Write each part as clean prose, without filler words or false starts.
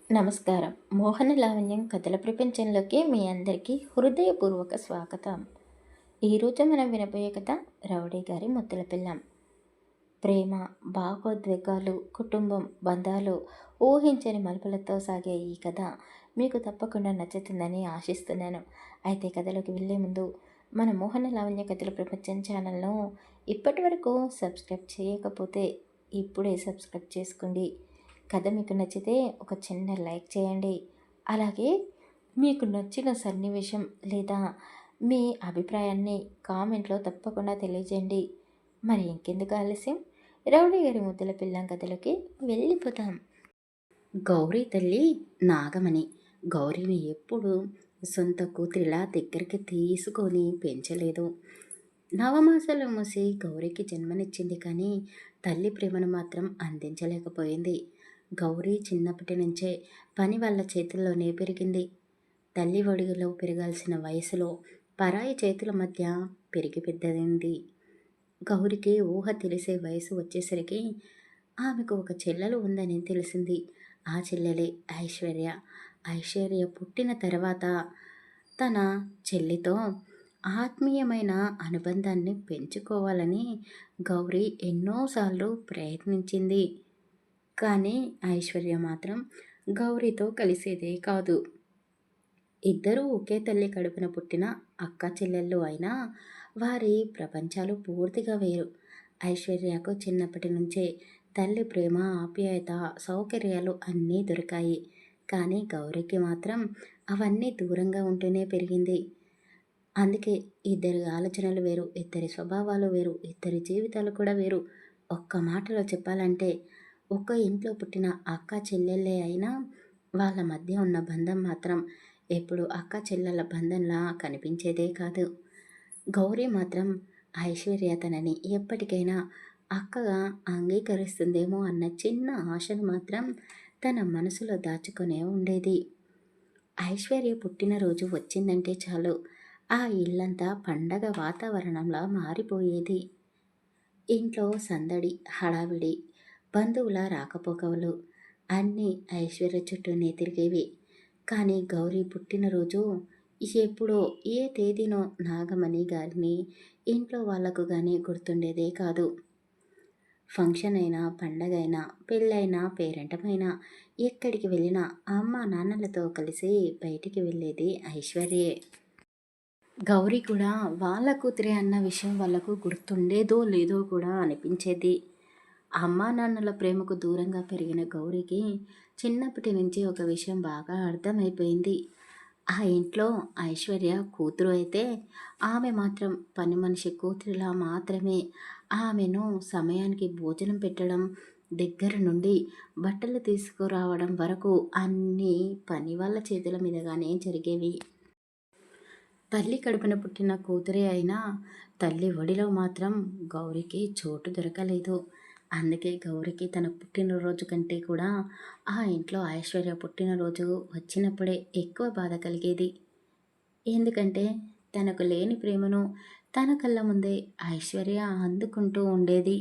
నమస్కారం. మోహన లావణ్యం కథల ప్రపంచంలోకి మీ అందరికీ హృదయపూర్వక స్వాగతం. ఈరోజు మనం వినబోయే కథ రౌడీ గారి ముద్దుల పిల్లం. ప్రేమ, భావోద్వేగాలు, కుటుంబం, బంధాలు ఊహించని మలుపులతో సాగే ఈ కథ మీకు తప్పకుండా నచ్చుతుందని ఆశిస్తున్నాను. అయితే కథలోకి వెళ్ళే ముందు మన మోహన లావణ్య కథల ప్రపంచం ఛానల్ను ఇప్పటి వరకు సబ్స్క్రైబ్ చేయకపోతే ఇప్పుడే సబ్స్క్రైబ్ చేసుకోండి. కథ మీకు నచ్చితే ఒక చిన్న లైక్ చేయండి. అలాగే మీకు నచ్చిన సన్నివేశం లేదా మీ అభిప్రాయాన్ని కామెంట్లో తప్పకుండా తెలియజేయండి. మరి ఇంకెందుకు ఆలస్యం, రౌడీ గారి ముద్దుల పిల్లం కథలోకి వెళ్ళిపోతాం. గౌరీ తల్లి నాగమణి గౌరీని ఎప్పుడు సొంత కూతురిలా దగ్గరికి తీసుకొని పెంచలేదు. నవమాసాలు మూసి గౌరీకి జన్మనిచ్చింది, కానీ తల్లి ప్రేమను మాత్రం అందించలేకపోయింది. గౌరీ చిన్నప్పటి నుంచే పని వాళ్ళ చేతుల్లోనే పెరిగింది. తల్లి ఒడిలో పెరగాల్సిన వయసులో పరాయి చేతుల మధ్య పెరిగి పెద్దదింది. గౌరికి ఊహ తెలిసే వయసు వచ్చేసరికి ఆమెకు ఒక చెల్లెలు ఉందని తెలిసింది. ఆ చెల్లెలే ఐశ్వర్య. ఐశ్వర్య పుట్టిన తర్వాత తన చెల్లితో ఆత్మీయమైన అనుబంధాన్ని పెంచుకోవాలని గౌరీ ఎన్నోసార్లు ప్రయత్నించింది. కానీ ఐశ్వర్య మాత్రం గౌరీతో కలిసేదే కాదు. ఇద్దరూ ఒకే తల్లి కడుపున పుట్టిన అక్క చెల్లెళ్ళు అయినా వారి ప్రపంచాలు పూర్తిగా వేరు. ఐశ్వర్యకు చిన్నప్పటి నుంచే తల్లి ప్రేమ, ఆప్యాయత, సౌకర్యాలు అన్నీ దొరికాయి. కానీ గౌరికి మాత్రం అవన్నీ దూరంగా ఉంటూనే పెరిగింది. అందుకే ఇద్దరి ఆలోచనలు వేరు, ఇద్దరి స్వభావాలు వేరు, ఇద్దరి జీవితాలు కూడా వేరు. ఒక్క మాటలో చెప్పాలంటే ఒక ఇంట్లో పుట్టిన అక్క చెల్లెళ్ళే అయినా వాళ్ళ మధ్య ఉన్న బంధం మాత్రం ఎప్పుడు అక్క చెల్లెళ్ళ బంధంలా కనిపించేదే కాదు. గౌరీ మాత్రం ఐశ్వర్య తనని ఎప్పటికైనా అక్కగా అంగీకరిస్తుందేమో అన్న చిన్న ఆశను మాత్రం తన మనసులో దాచుకునే ఉండేది. ఐశ్వర్య పుట్టినరోజు వచ్చిందంటే చాలు ఆ ఇల్లంతా పండగ వాతావరణంలా మారిపోయేది. ఇంట్లో సందడి, హడావిడి, బంధువుల రాకపోకలు అన్నీ ఐశ్వర్య చుట్టూనే తిరిగేవి. కానీ గౌరీ పుట్టినరోజు ఎప్పుడో ఏ తేదీనో నాగమణి గారిని ఇంట్లో వాళ్లకు కానీ గుర్తుండేదే కాదు. ఫంక్షన్ అయినా, పండగైనా, పెళ్ళైనా, పేరంటమైనా ఎక్కడికి వెళ్ళినా అమ్మ నాన్నలతో కలిసి బయటికి వెళ్ళేది ఐశ్వర్యే. గౌరీ కూడా వాళ్ళ కూతురే అన్న విషయం వాళ్ళకు గుర్తుండేదో లేదో కూడా అనిపించేది. అమ్మా నాన్నల ప్రేమకు దూరంగా పెరిగిన గౌరీకి చిన్నప్పటి నుంచి ఒక విషయం బాగా అర్థమైపోయింది. ఆ ఇంట్లో ఐశ్వర్య కూతురు అయితే ఆమె మాత్రం పని మనిషి కూతురిలా మాత్రమే. ఆమెను సమయానికి భోజనం పెట్టడం దగ్గర నుండి బట్టలు తీసుకురావడం వరకు అన్నీ పని వాళ్ళ చేతుల మీదగానే జరిగేవి. తల్లి కడుపున పుట్టిన కూతురే అయినా తల్లి ఒడిలో మాత్రం గౌరికి చోటు దొరకలేదు. అందుకే గౌరికి తన పుట్టినరోజు కంటే కూడా ఆ ఇంట్లో ఐశ్వర్య పుట్టినరోజు వచ్చినప్పుడే ఎక్కువ బాధ కలిగేది. ఎందుకంటే తనకు లేని ప్రేమను తన కళ్ళ ముందే ఐశ్వర్య అందుకుంటూ ఉండేది.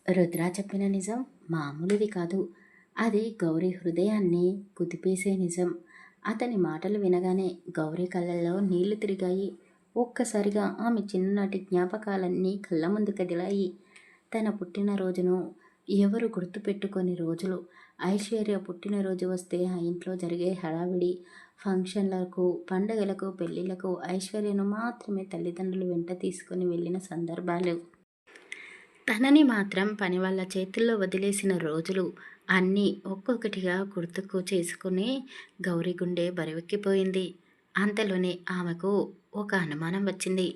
రుద్ర చెప్పిన నిజం మామూలుది కాదు. అది గౌరీ హృదయాన్ని కుదిపేసే నిజం. అతని మాటలు వినగానే గౌరీ కళ్ళల్లో నీళ్లు తిరిగాయి. ఒక్కసారిగా ఆమె చిన్ననాటి జ్ఞాపకాలన్నీ కళ్ళ ముందు కదిలాయి. తన పుట్టినరోజును ఎవరు గుర్తుపెట్టుకొని రోజులు. ఐశ్వర్య పుట్టినరోజు వస్తే ఆ ఇంట్లో జరిగే హడావిడి, ఫంక్షన్లకు, పండగలకు, పెళ్ళిళ్ళకు ఐశ్వర్యను మాత్రమే తల్లిదండ్రులు వెంట తీసుకొని వెళ్ళిన సందర్భాలు. తనని మాత్రం పని వాళ్ళ చేతుల్లో వదిలేసిన రోజులు అన్నీ ఒక్కొక్కటిగా గుర్తుకు చేసుకుని గౌరీ గుండె బరువెక్కిపోయింది. అంతలోనే ఆమెకు ఒక అనుమానం వచ్చింది.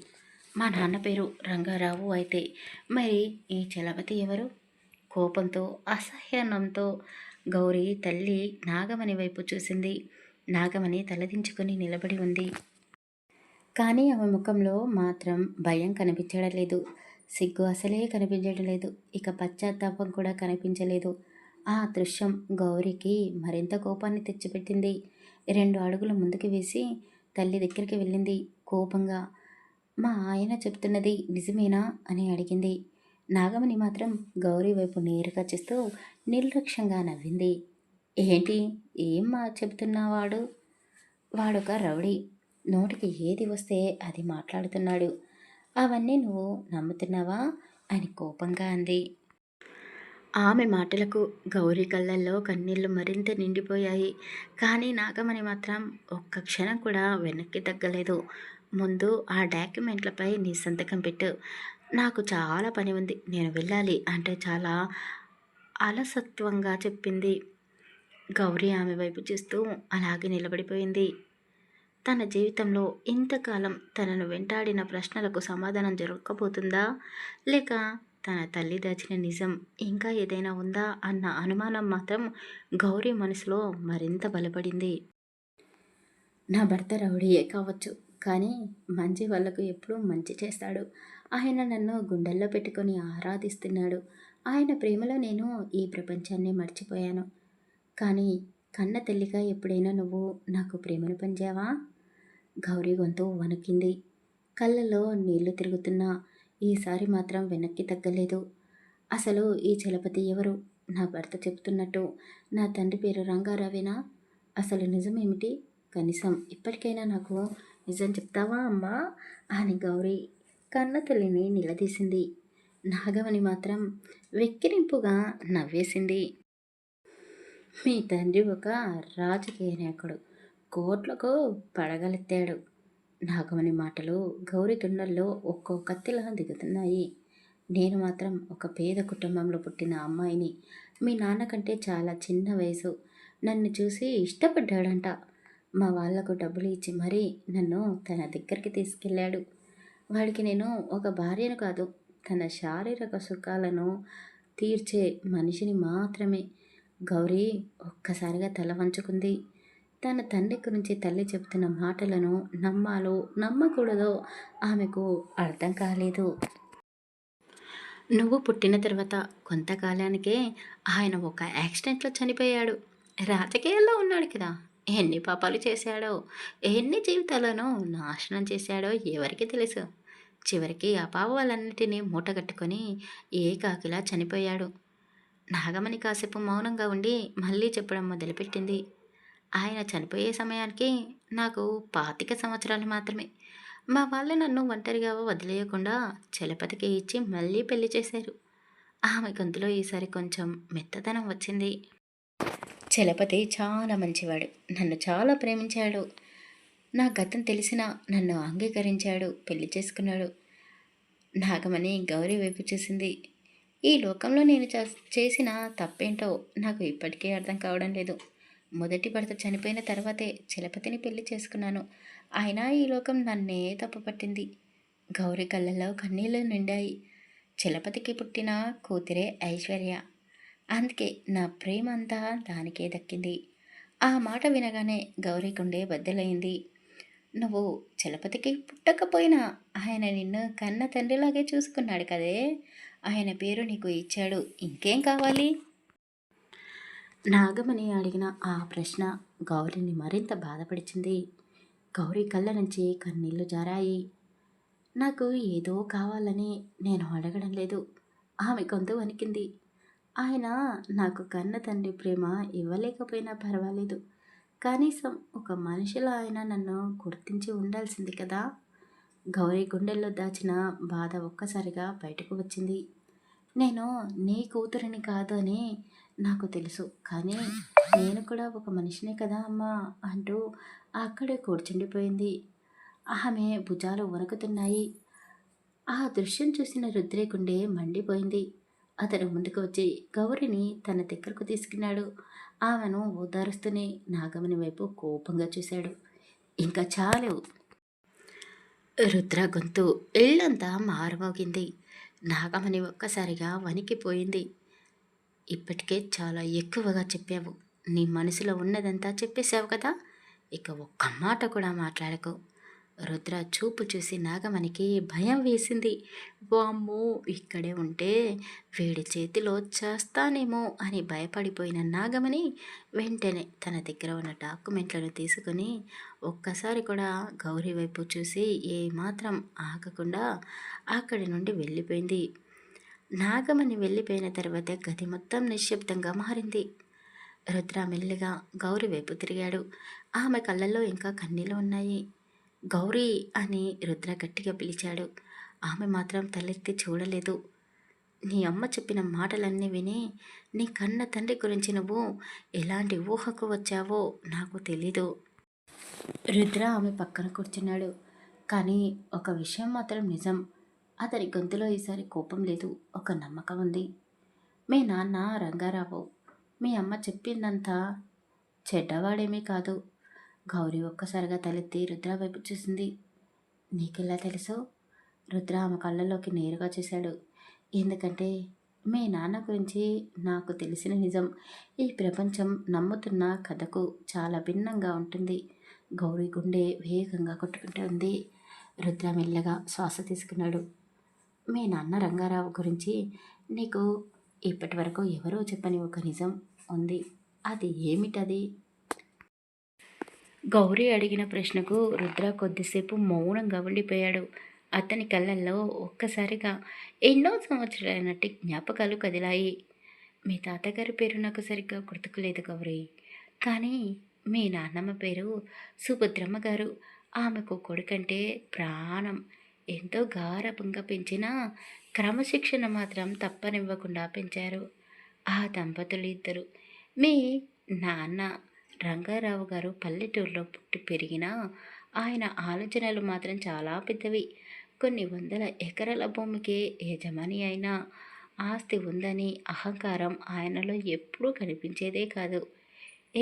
మా నాన్న పేరు రంగారావు అయితే మరి ఈ చలపతి ఎవరు? కోపంతో, అసహ్యానంతో గౌరీ తల్లి నాగమణి వైపు చూసింది. నాగమణి తలదించుకొని నిలబడి ఉంది. కానీ ఆమె ముఖంలో మాత్రం భయం కనిపించడం లేదు. సిగ్గు అసలే కనిపించడం లేదు. ఇక పశ్చాత్తాపం కూడా కనిపించలేదు. ఆ దృశ్యం గౌరికి మరింత కోపాన్ని తెచ్చిపెట్టింది. 2 అడుగులు ముందుకు వేసి తల్లి దగ్గరికి వెళ్ళింది. కోపంగా, మా ఆయన చెప్తున్నది నిజమేనా అని అడిగింది. నాగమణి మాత్రం గౌరీ వైపు నేరుగా చూస్తూ నిర్లక్ష్యంగా నవ్వింది. ఏంటి? ఏం చెబుతున్నవాడు? వాడొక రౌడీ. నోటికి ఏది వస్తే అది మాట్లాడుతున్నాడు. అవన్నీ నువ్వు నమ్ముతున్నావా? అని కోపంగా అంది. ఆమె మాటలకు గౌరీ కళ్ళల్లో కన్నీళ్లు మరింత నిండిపోయాయి. కానీ నాగమణి మాత్రం ఒక్క క్షణం కూడా వెనక్కి తగ్గలేదు. ముందు ఆ డాక్యుమెంట్లపై నీ సంతకం పెట్టు. నాకు చాలా పని ఉంది, నేను వెళ్ళాలి అంటే చాలా అలసత్వంగా చెప్పింది. గౌరీ ఆమె వైపు చూస్తూ అలాగే నిలబడిపోయింది. తన జీవితంలో ఇంతకాలం తనను వెంటాడిన ప్రశ్నలకు సమాధానం దొరక్కపోతుందా, లేక తన తల్లి దాచిన నిజం ఇంకా ఏదైనా ఉందా అన్న అనుమానం మాత్రం గౌరీ మనసులో మరింత బలపడింది. నా భర్త రౌడీయే కావచ్చు, కానీ మంచి వాళ్లకు ఎప్పుడూ మంచి చేస్తాడు. ఆయన నన్ను గుండెల్లో పెట్టుకొని ఆరాధిస్తున్నాడు. ఆయన ప్రేమలో నేను ఈ ప్రపంచాన్ని మర్చిపోయాను. కానీ కన్న తల్లిగా ఎప్పుడైనా నువ్వు నాకు ప్రేమను పంచావా? గౌరీ గొంతు వణికింది. కళ్ళలో నీళ్లు తిరుగుతున్నా ఈసారి మాత్రం వెనక్కి తగ్గలేదు. అసలు ఈ చలపతి ఎవరు? నా భర్త చెప్తున్నట్టు నా తండ్రి పేరు రంగారావేనా? అసలు నిజమేమిటి? కనీసం ఇప్పటికైనా నాకు నిజం చెప్తావా అమ్మా? అని గౌరీ కన్న తల్లిని నిలదీసింది. నాగమణి మాత్రం వెక్కిరింపుగా నవ్వేసింది. మీ తండ్రి ఒక రాజకీయ నాయకుడు, కోట్లకు పడగలెత్తాడు. నాగమణి మాటలు గౌరి గుండెల్లో ఒక్కో కత్తిలా దిగుతున్నాయి. నేను మాత్రం ఒక పేద కుటుంబంలో పుట్టిన అమ్మాయిని. మీ నాన్నకంటే చాలా చిన్న వయసు. నన్ను చూసి ఇష్టపడ్డాడంట. మా వాళ్లకు డబ్బులు ఇచ్చి మరీ నన్ను తన దగ్గరికి తీసుకెళ్ళాడు. వాడికి నేను ఒక భార్యను కాదు, తన శారీరక సుఖాలను తీర్చే మనిషిని మాత్రమే. గౌరీ ఒక్కసారిగా తల వంచుకుంది. తన తండ్రి గురించి తల్లి చెబుతున్న మాటలను నమ్మాలో నమ్మకూడదో ఆమెకు అర్థం కాలేదు. నువ్వు పుట్టిన తర్వాత కొంతకాలానికే ఆయన ఒక యాక్సిడెంట్లో చనిపోయాడు. రాజకీయాల్లో ఉన్నాడు కదా, ఎన్ని పాపాలు చేశాడో, ఎన్ని జీవితాలను నాశనం చేశాడో ఎవరికి తెలుసు. చివరికి ఆ పాపాలన్నిటినీ మూటగట్టుకొని ఏకాకిలా చనిపోయాడు. నాగమణి కాసేపు మౌనంగా ఉండి మళ్ళీ చెప్పడం మొదలుపెట్టింది. ఆయన చనిపోయే సమయానికి నాకు 25 సంవత్సరాలు మాత్రమే. మా వాళ్ళు నన్ను ఒంటరిగా వదిలేయకుండా చలపతికి ఇచ్చి మళ్ళీ పెళ్లి చేశారు. ఆమె గొంతులో ఈసారి కొంచెం మెత్తదనం వచ్చింది. చలపతి చాలా మంచివాడు, నన్ను చాలా ప్రేమించాడు. నా గతం తెలిసినా నన్ను అంగీకరించాడు, పెళ్లి చేసుకున్నాడు. నాగమణి గౌరీ వైపు చూసింది. ఈ లోకంలో నేను చేసిన తప్పేంటో నాకు ఇప్పటికీ అర్థం కావడం లేదు. మొదటి భర్త చనిపోయిన తర్వాతే చలపతిని పెళ్లి చేసుకున్నాను. అయినా ఈ లోకం నన్నే తప్పుపట్టింది. గౌరీ కళ్ళల్లో కన్నీళ్లు నిండాయి. చలపతికి పుట్టిన కూతురే ఐశ్వర్య. అందుకే నా ప్రేమ అంతా దానికే దక్కింది. ఆ మాట వినగానే గౌరీ గుండె బద్దలైంది. నువ్వు చలపతికి పుట్టకపోయినా ఆయన నిన్ను కన్న తండ్రిలాగే చూసుకున్నాడు కదే. ఆయన పేరు నీకు ఇచ్చాడు, ఇంకేం కావాలి? నాగమణి అడిగిన ఆ ప్రశ్న గౌరీని మరింత బాధపడిచింది. గౌరీ కళ్ళ నుంచి కన్నీళ్లు జారాయి. నాకు ఏదో కావాలని నేను అడగడం లేదు. ఆమె గొంతు వణికింది. ఆయన నాకు కన్న తండ్రి ప్రేమ ఇవ్వలేకపోయినా పర్వాలేదు, కనీసం ఒక మనిషిలా ఆయన నన్ను గుర్తించి ఉండాల్సింది కదా. గౌరీ గుండెల్లో దాచిన బాధ ఒక్కసారిగా బయటకు వచ్చింది. నేను నీ కూతురిని కాదు అని నాకు తెలుసు, కానీ నేను కూడా ఒక మనిషినే కదా అమ్మా అంటూ అక్కడే కూర్చుండిపోయింది. ఆమె భుజాలు వణుకుతున్నాయి. ఆ దృశ్యం చూసిన రుద్రే గుండె మండిపోయింది. అతను ముందుకు వచ్చి గౌరిని తన దగ్గరకు తీసుకున్నాడు. ఆమెను ఓదారుస్తూనే నాగమణి వైపు కోపంగా చూశాడు. ఇంకా చాలు. రుద్ర గొంతు ఇల్లంతా మారుమోగింది. నాగమణి ఒక్కసారిగా వణికిపోయింది. ఇప్పటికే చాలా ఎక్కువగా చెప్పావు. నీ మనసులో ఉన్నదంతా చెప్పేశావు కదా, ఇక ఒక్క మాట కూడా మాట్లాడకు. రుద్ర చూపు చూసి నాగమణికి భయం వేసింది. వామ్మో, ఇక్కడే ఉంటే వీడి చేతిలో చేస్తానేమో అని భయపడిపోయిన నాగమణి వెంటనే తన దగ్గర ఉన్న డాక్యుమెంట్లను తీసుకుని ఒక్కసారి కూడా గౌరీ వైపు చూసి ఏమాత్రం ఆగకుండా అక్కడి నుండి వెళ్ళిపోయింది. నాగమణి వెళ్ళిపోయిన తర్వాత గది మొత్తం నిశ్శబ్దంగా మారింది. రుద్ర మెల్లిగా గౌరి వైపు తిరిగాడు. ఆమె కళ్ళల్లో ఇంకా కన్నీళ్ళు ఉన్నాయి. గౌరీ అని రుద్ర గట్టిగా పిలిచాడు. ఆమె మాత్రం తలెత్తి చూడలేదు. నీ అమ్మ చెప్పిన మాటలన్నీ విని నీ కన్న తండ్రి గురించి నువ్వు ఎలాంటి ఊహకు వచ్చావో నాకు తెలీదు. రుద్ర ఆమె పక్కన కూర్చున్నాడు. కానీ ఒక విషయం మాత్రం నిజం. అతని గొంతులో ఈసారి కోపం లేదు, ఒక నమ్మకం ఉంది. మీ నాన్న రంగారావు మీ అమ్మ చెప్పిందంతా చెడ్డవాడేమీ కాదు. గౌరీ ఒక్కసారిగా తలెత్తి రుద్ర వైపు చూసింది. నీకెలా తెలుసు? రుద్ర ఆమె కళ్ళలోకి నేరుగా చూశాడు. ఎందుకంటే మీ నాన్న గురించి నాకు తెలిసిన నిజం ఈ ప్రపంచం నమ్ముతున్న కథకు చాలా భిన్నంగా ఉంటుంది. గౌరీ గుండె వేగంగా కొట్టుకుంటూ ఉంది. రుద్ర మెల్లగా శ్వాస తీసుకున్నాడు. మీ నాన్న రంగారావు గురించి నీకు ఇప్పటి వరకు ఎవరో చెప్పని ఒక నిజం ఉంది. అది ఏమిటది? గౌరీ అడిగిన ప్రశ్నకు రుద్ర కొద్దిసేపు మౌనంగా ఉండిపోయాడు. అతని కళ్ళల్లో ఒక్కసారిగా ఎన్నో సంవత్సరాల నాటి జ్ఞాపకాలు కదిలాయి. మీ తాతగారి పేరు నాకు సరిగ్గా గుర్తుకులేదు గౌరీ, కానీ మీ నాన్నమ్మ పేరు సుభద్రమ్మ గారు. ఆమెకు కొడుకంటే ప్రాణం. ఎంతో గారాబంగా పెంచినా క్రమశిక్షణ మాత్రం తప్పనివ్వకుండా పెంచారు. ఆ దంపతులు ఇద్దరు. మీ నాన్న రంగారావు గారు పల్లెటూరులో పుట్టి పెరిగినా ఆయన ఆలోచనలు మాత్రం చాలా పెద్దవి. కొన్ని వందల ఎకరాల భూమికి యజమాని అయినా ఆస్తి ఉందని అహంకారం ఆయనలో ఎప్పుడూ కనిపించేదే కాదు.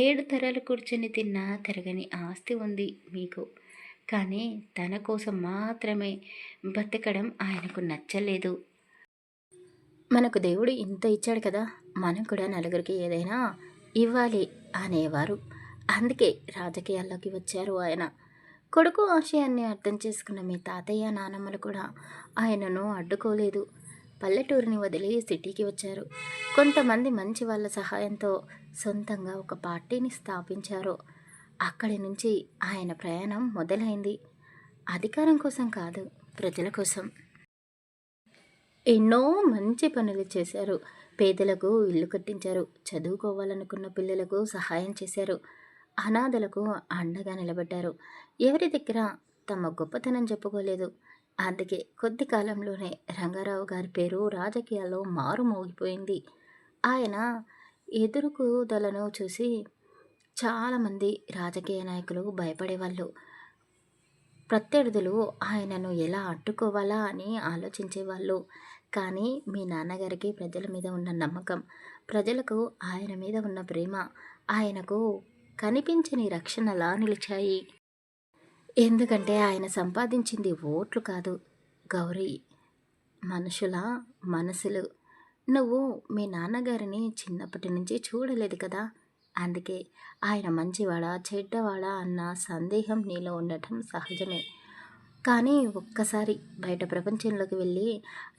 7 తరాలు కూర్చొని తిన్నా తరగని ఆస్తి ఉంది మీకు. కానీ తన కోసం మాత్రమే బతకడం ఆయనకు నచ్చలేదు. మనకు దేవుడు ఇంత ఇచ్చాడు కదా, మనం కూడా నలుగురికి ఏదైనా ఇవ్వాలి అనేవారు. అందుకే రాజకీయాల్లోకి వచ్చారు ఆయన. కొడుకు ఆశయాన్ని అర్థం చేసుకున్న మీ తాతయ్య నానమ్మలు కూడా ఆయనను అడ్డుకోలేదు. పల్లెటూరిని వదిలి సిటీకి వచ్చారు. కొంతమంది మంచి వాళ్ళ సహాయంతో సొంతంగా ఒక పార్టీని స్థాపించారు. అక్కడి నుంచి ఆయన ప్రయాణం మొదలైంది. అధికారం కోసం కాదు, ప్రజల కోసం. ఎన్నో మంచి పనులు చేశారు. పేదలకు ఇల్లు కట్టించారు. చదువుకోవాలనుకున్న పిల్లలకు సహాయం చేశారు. అనాథలకు అండగా నిలబడ్డారు. ఎవరి దగ్గర తమ గొప్పతనం చెప్పుకోలేదు. అందుకే కొద్ది కాలంలోనే రంగారావు గారి పేరు రాజకీయాల్లో మారుమోగిపోయింది. ఆయన ఎదురుకుదలను చూసి చాలామంది రాజకీయ నాయకులు భయపడేవాళ్ళు. ప్రత్యర్థులు ఆయనను ఎలా అడ్డుకోవాలా అని ఆలోచించేవాళ్ళు. కానీ మీ నాన్నగారికి ప్రజల మీద ఉన్న నమ్మకం, ప్రజలకు ఆయన మీద ఉన్న ప్రేమ ఆయనకు కనిపించని రక్షణలా నిలిచాయి. ఎందుకంటే ఆయన సంపాదించింది ఓట్లు కాదు గౌరీ, మనుషుల మనసులు. నువ్వు మీ నాన్నగారిని చిన్నప్పటి నుంచి చూడలేదు కదా, అందుకే ఆయన మంచివాడా చెడ్డవాడా అన్న సందేహం నీలో ఉండటం సహజమే. కానీ ఒక్కసారి బయట ప్రపంచంలోకి వెళ్ళి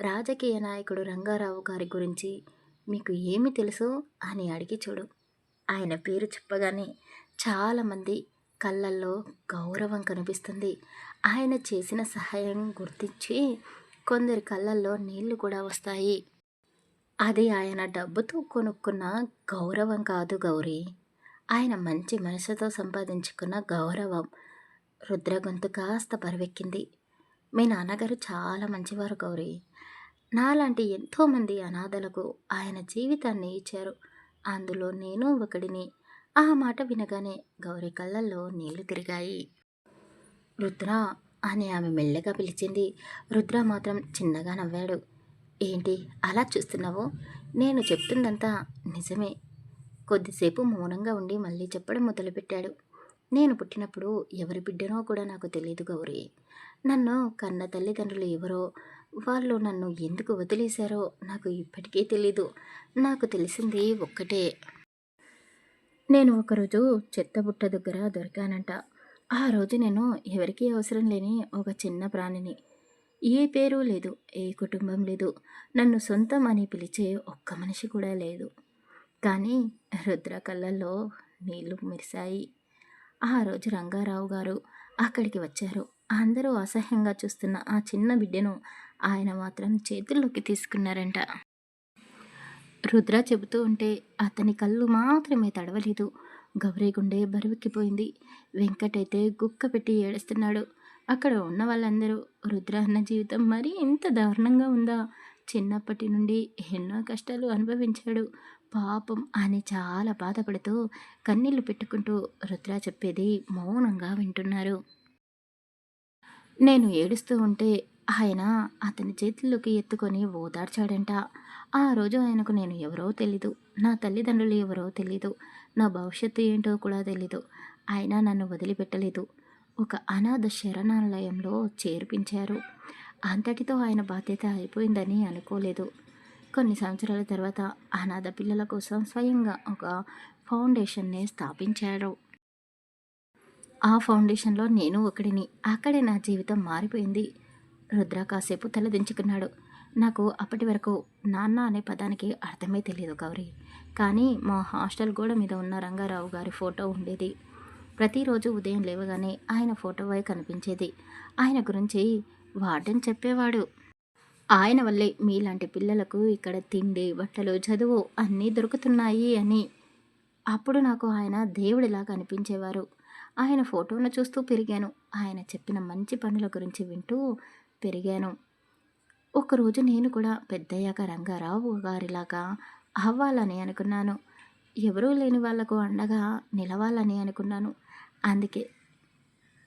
రాజకీయ నాయకుడు రంగారావు గారి గురించి మీకు ఏమి తెలుసు అని అడిగి చూడు. ఆయన పేరు చెప్పగానే చాలామంది కళ్ళల్లో గౌరవం కనిపిస్తుంది. ఆయన చేసిన సహాయం గుర్తించి కొందరి కళ్ళల్లో నీళ్లు కూడా వస్తాయి. అది ఆయన డబ్బుతో కొనుక్కున్న గౌరవం కాదు గౌరీ, ఆయన మంచి మనసుతో సంపాదించుకున్న గౌరవం. రుద్ర గొంతు కాస్త పరువెక్కింది. మీ నాన్నగారు చాలా మంచివారు గౌరీ. నాలాంటి ఎంతోమంది అనాథలకు ఆయన జీవితాన్ని ఇచ్చారు. అందులో నేను ఒకడిని. ఆ మాట వినగానే గౌరీ కళ్ళల్లో నీళ్లు తిరిగాయి. రుద్ర అని ఆమె మెల్లగా పిలిచింది. రుద్ర మాత్రం చిన్నగా నవ్వాడు. ఏంటి అలా చూస్తున్నావు? నేను చెప్తుందంతా నిజమే. కొద్దిసేపు మౌనంగా ఉండి మళ్ళీ చెప్పడం మొదలుపెట్టాడు. నేను పుట్టినప్పుడు ఎవరి బిడ్డనో కూడా నాకు తెలియదు గౌరీ. నన్ను కన్న తల్లిదండ్రులు ఎవరో, వాళ్ళు నన్ను ఎందుకు వదిలేశారో నాకు ఇప్పటికీ తెలీదు. నాకు తెలిసింది ఒక్కటే, నేను ఒకరోజు చెత్తబుట్ట దగ్గర దొరికానంట. ఆ రోజు నేను ఎవరికీ అవసరం లేని ఒక చిన్న ప్రాణిని. ఏ పేరు లేదు, ఏ కుటుంబం లేదు, నన్ను సొంతం అని పిలిచే ఒక్క మనిషి కూడా లేదు. కానీ రుద్ర కళ్ళల్లో నీళ్లు మెరిశాయి. ఆ రోజు రంగారావు గారు అక్కడికి వచ్చారు. అందరూ అసహ్యంగా చూస్తున్న ఆ చిన్న బిడ్డను ఆయన మాత్రం చేతుల్లోకి తీసుకున్నారంట. రుద్ర చెబుతూ ఉంటే అతని కళ్ళు మాత్రమే తడవలేదు. గౌరీ గుండె బరువెక్కిపోయింది. వెంకటైతే గుక్క పెట్టి ఏడుస్తున్నాడు. అక్కడ ఉన్న వాళ్ళందరూ రుద్ర అన్న జీవితం మరీ ఇంత దారుణంగా ఉందా? చిన్నప్పటి నుండి ఎన్నో కష్టాలు అనుభవించాడు. పాపం అని చాలా బాధపడుతూ కన్నీళ్లు పెట్టుకుంటూ రుద్ర చెప్పేది మౌనంగా వింటున్నారు. నేను ఏడుస్తూ ఉంటే ఆయన అతని చేతుల్లోకి ఎత్తుకొని ఓదార్చాడంట. ఆ రోజు ఆయనకు నేను ఎవరో తెలీదు. నా తల్లిదండ్రులు ఎవరో తెలీదు. నా భవిష్యత్తు ఏంటో కూడా తెలీదు. అయినా నన్ను వదిలిపెట్టలేదు. ఒక అనాథ శరణాలయంలో చేర్పించారు. అంతటితో ఆయన బాధ్యత అయిపోయిందని అనుకోలేదు. కొన్ని సంవత్సరాల తర్వాత అనాథ పిల్లల కోసం స్వయంగా ఒక ఫౌండేషన్‌ని స్థాపించారు. ఆ ఫౌండేషన్‌లో నేను ఒకడిని. అక్కడే నా జీవితం మారిపోయింది. రుద్ర కాసేపు తలదించుకున్నాడు. నాకు అప్పటి వరకు నాన్న అనే పదానికి అర్థమే తెలియదు గౌరీ. కానీ మా హాస్టల్ గోడ మీద ఉన్న రంగారావు గారి ఫోటో ఉండేది. ప్రతిరోజు ఉదయం లేవగానే ఆయన ఫోటోవే కనిపించేది. ఆయన గురించి వార్డెన్ చెప్పేవాడు. ఆయన వల్లే మీలాంటి పిల్లలకు ఇక్కడ తిండి, బట్టలు, చదువు అన్నీ దొరుకుతున్నాయి అని. అప్పుడు నాకు ఆయన దేవుడిలాగా అనిపించేవారు. ఆయన ఫోటోను చూస్తూ పెరిగాను. ఆయన చెప్పిన మంచి పనుల గురించి వింటూ పెరిగాను. ఒకరోజు నేను కూడా పెద్దయ్యాక రంగారావు గారిలాగా అవ్వాలని అనుకున్నాను. ఎవరూ లేని వాళ్లకు అండగా నిలవాలని అనుకున్నాను. అందుకే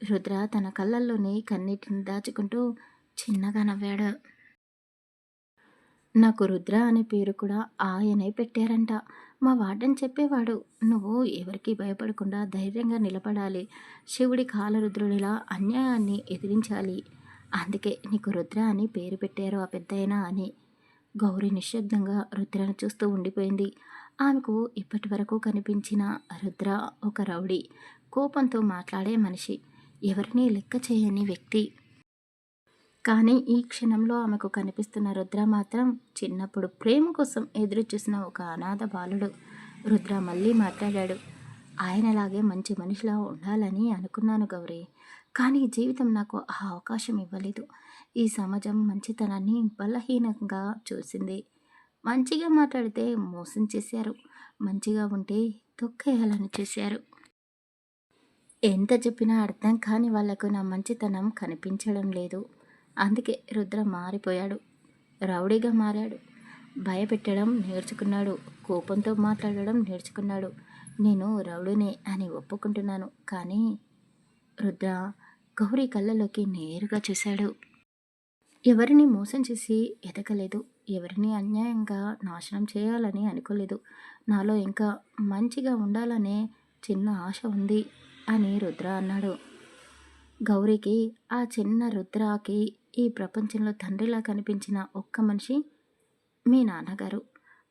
రుద్ర తన కళ్ళల్లోని కన్నీటిని దాచుకుంటూ చిన్నగా నవ్వాడు. నాకు రుద్ర అనే పేరు కూడా ఆయనే పెట్టారంట. మా వార్డెన్ చెప్పేవాడు, నువ్వు ఎవరికీ భయపడకుండా ధైర్యంగా నిలబడాలి. శివుడి కాలరుద్రుడిలా అన్యాయాన్ని ఎదిరించాలి. అందుకే నీకు రుద్ర అని పేరు పెట్టారు ఆ పెద్దయినా అని. గౌరీ నిశ్శబ్దంగా రుద్రను చూస్తూ ఉండిపోయింది. ఆమెకు ఇప్పటి వరకు కనిపించిన రుద్ర ఒక రౌడీ, కోపంతో మాట్లాడే మనిషి, ఎవరినీ లెక్క చేయని వ్యక్తి. కానీ ఈ క్షణంలో ఆమెకు కనిపిస్తున్న రుద్ర మాత్రం చిన్నప్పుడు ప్రేమ కోసం ఎదురుచూసిన ఒక అనాథ బాలుడు. రుద్ర మళ్ళీ మాట్లాడాడు. ఆయనలాగే మంచి మనిషిలా ఉండాలని అనుకున్నాను గౌరీ. కానీ జీవితం నాకు ఆ అవకాశం ఇవ్వలేదు. ఈ సమాజం మంచితనాన్ని బలహీనంగా చూసింది. మంచిగా మాట్లాడితే మోసం చేశారు. మంచిగా ఉంటే తొక్కేయాలని చేశారు. ఎంత చెప్పినా అర్థం కాని వాళ్లకు నా మంచితనం కనిపించడం లేదు. అందుకే రుద్ర మారిపోయాడు. రౌడీగా మారాడు. భయపెట్టడం నేర్చుకున్నాడు. కోపంతో మాట్లాడడం నేర్చుకున్నాడు. నేను రౌడీనే అని ఒప్పుకుంటున్నాను. కానీ రుద్ర గౌరీ కళ్ళలోకి నేరుగా చూశాడు. ఎవరిని మోసం చేసి ఎదగలేదు. ఎవరిని అన్యాయంగా నాశనం చేయాలని అనుకోలేదు. నాలో ఇంకా మంచిగా ఉండాలనే చిన్న ఆశ ఉంది అని రుద్ర అన్నాడు. గౌరీకి, ఆ చిన్న రుద్రాకి ఈ ప్రపంచంలో తండ్రిలా కనిపించిన ఒక్క మనిషి మీ నాన్నగారు.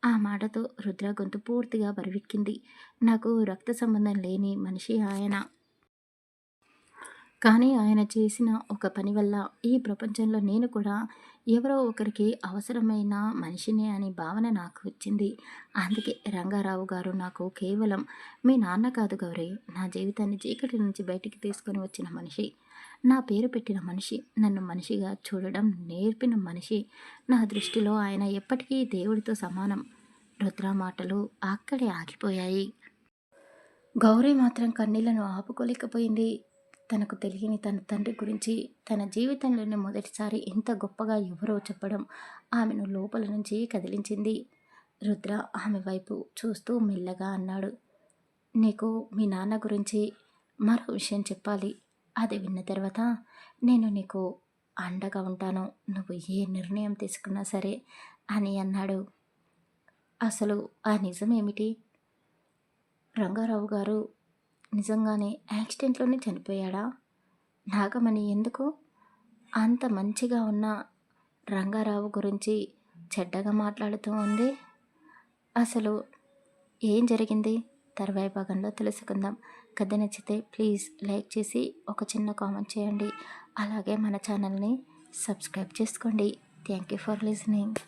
ఆ మాటతో రుద్ర గొంతు పూర్తిగా బరువెక్కింది. నాకు రక్త సంబంధం లేని మనిషి ఆయన. కానీ ఆయన చేసిన ఒక పని వల్ల ఈ ప్రపంచంలో నేను కూడా ఎవరో ఒకరికి అవసరమైన మనిషినే అనే భావన నాకు వచ్చింది. అందుకే రంగారావు గారు నాకు కేవలం మీ నాన్న కాదు గౌరీ, నా జీవితాన్ని చీకటి నుంచి బయటికి తీసుకొని వచ్చిన మనిషి, నా పేరు పెట్టిన మనిషి, నన్ను మనిషిగా చూడడం నేర్పిన మనిషి. నా దృష్టిలో ఆయన ఎప్పటికీ దేవుడితో సమానం. రుద్ర మాటలు అక్కడే ఆగిపోయాయి. గౌరీ మాత్రం కన్నీళ్లను ఆపుకోలేకపోయింది. తనకు తెలియని తన తండ్రి గురించి తన జీవితంలోనే మొదటిసారి ఇంత గొప్పగా ఎవరో చెప్పడం ఆమెను లోపల నుంచి కదిలించింది. రుద్ర ఆమె వైపు చూస్తూ మెల్లగా అన్నాడు, నీకు మీ నాన్న గురించి మరో విషయం చెప్పాలి. అది విన్న తర్వాత నేను నీకు అండగా ఉంటాను. నువ్వు ఏ నిర్ణయం తీసుకున్నా సరే అని అన్నాడు. అసలు ఆ నిజం ఏమిటి? రంగారావు గారు నిజంగానే యాక్సిడెంట్లోనే చనిపోయాడా? నాగమణి ఎందుకు అంత మంచిగా ఉన్న రంగారావు గురించి చెడ్డగా మాట్లాడుతూ ఉంది? అసలు ఏం జరిగింది? తర్వాయి భాగంలో తెలుసుకుందాం. కథ నచ్చితే ప్లీజ్ లైక్ చేసి ఒక చిన్న కామెంట్ చేయండి. అలాగే మన ఛానల్ని సబ్స్క్రైబ్ చేసుకోండి. Thank you for listening.